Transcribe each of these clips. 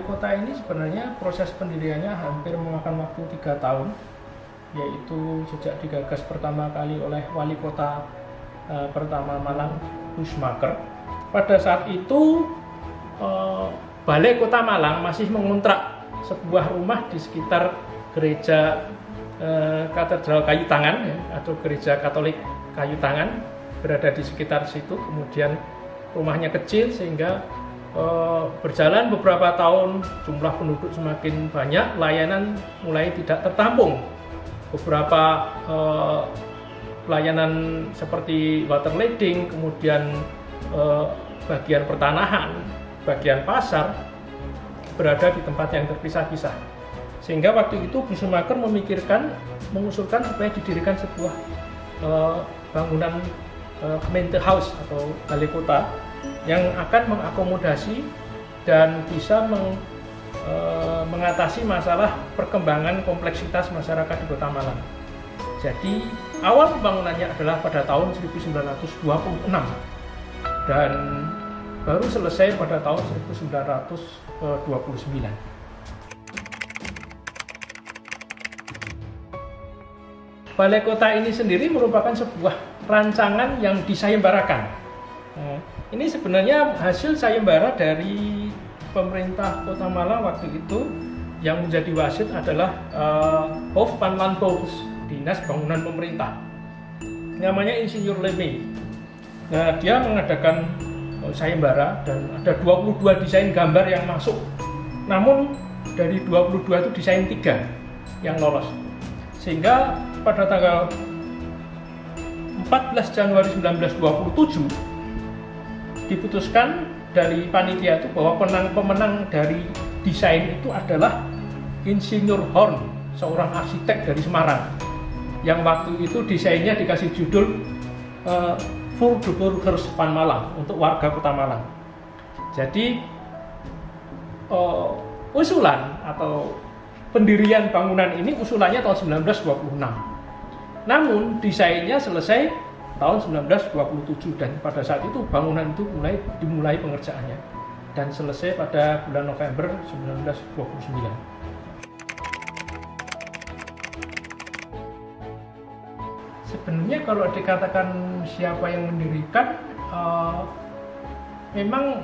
kota ini sebenarnya proses pendiriannya hampir memakan waktu 3 tahun, yaitu sejak digagas pertama kali oleh wali kota pertama Malang, Bussemaker. Pada saat itu Balai Kota Malang masih mengontrak sebuah rumah di sekitar gereja Katedral Kayu Tangan atau gereja Katolik Kayu Tangan, berada di sekitar situ. Kemudian rumahnya kecil sehingga berjalan beberapa tahun, jumlah penduduk semakin banyak, layanan mulai tidak tertampung. Beberapa pelayanan seperti water leading, kemudian bagian pertanahan, bagian pasar berada di tempat yang terpisah-pisah. Sehingga waktu itu Bussemaker mengusulkan supaya didirikan sebuah bangunan Gemeente House atau balai kota yang akan mengakomodasi dan bisa mengatasi masalah perkembangan kompleksitas masyarakat di Kota Malang. Jadi awal pembangunannya adalah pada tahun 1926 dan baru selesai pada tahun 1929. Balai kota ini sendiri merupakan sebuah rancangan yang disayembarakan. Ini sebenarnya hasil sayembara dari pemerintah Kota Malang waktu itu. Yang menjadi wasit adalah Hof van Landbouw, Dinas Bangunan Pemerintah. Namanya Insinyur Lemme. Nah, dia mengadakan sayembara dan ada 22 desain gambar yang masuk. Namun dari 22 itu desain 3 yang lolos. Sehingga pada tanggal 14 Januari 1927 diputuskan dari panitia itu bahwa pemenang dari desain itu adalah Insinyur Horn, seorang arsitek dari Semarang, yang waktu itu desainnya dikasih judul Voor de Burgers van Malang, untuk warga Kota Malang. Jadi usulan atau pendirian bangunan ini usulannya tahun 1926. Namun desainnya selesai tahun 1927 dan pada saat itu bangunan itu dimulai pengerjaannya dan selesai pada bulan November 1929. Sebenarnya kalau dikatakan siapa yang mendirikan, memang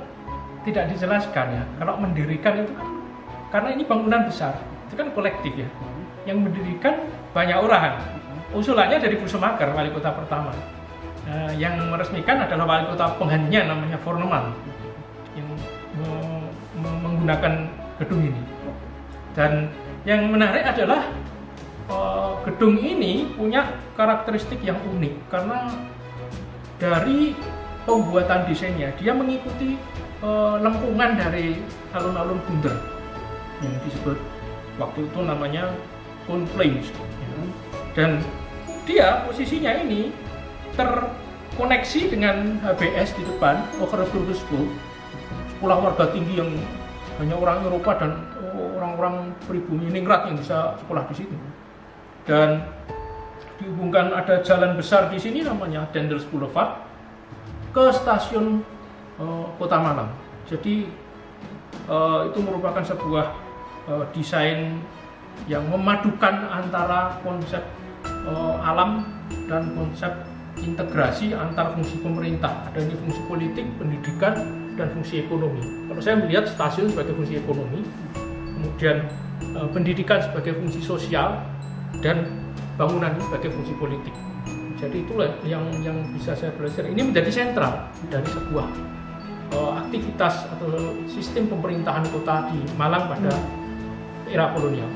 tidak dijelaskan ya. Kalau mendirikan itu kan karena ini bangunan besar, itu kan kolektif ya. Yang mendirikan banyak orang. Usulannya dari Bussemaker, wali kota pertama. Yang meresmikan adalah wali kota penggantinya namanya Voorneman yang menggunakan gedung ini. Dan yang menarik adalah gedung ini punya karakteristik yang unik karena dari pembuatan desainnya dia mengikuti lempungan dari alun-alun Bunder yang disebut waktu itu namanya Koenplein. Dan dia posisinya ini terkoneksi dengan HBS di depan, Hogeschool, sekolah warga tinggi yang banyak orang Eropa dan orang-orang pribumi Ningrat yang bisa sekolah di situ. Dan dihubungkan ada jalan besar di sini namanya Dendels Boulevard ke stasiun Kota Malang. Jadi itu merupakan sebuah desain yang memadukan antara konsep alam dan konsep integrasi antar fungsi pemerintah, adanya fungsi politik, pendidikan, dan fungsi ekonomi. Kalau saya melihat stasiun sebagai fungsi ekonomi, kemudian pendidikan sebagai fungsi sosial, dan bangunan sebagai fungsi politik. Jadi itulah yang bisa saya belajar. Ini menjadi sentral dari sebuah aktivitas atau sistem pemerintahan kota di Malang pada era kolonial.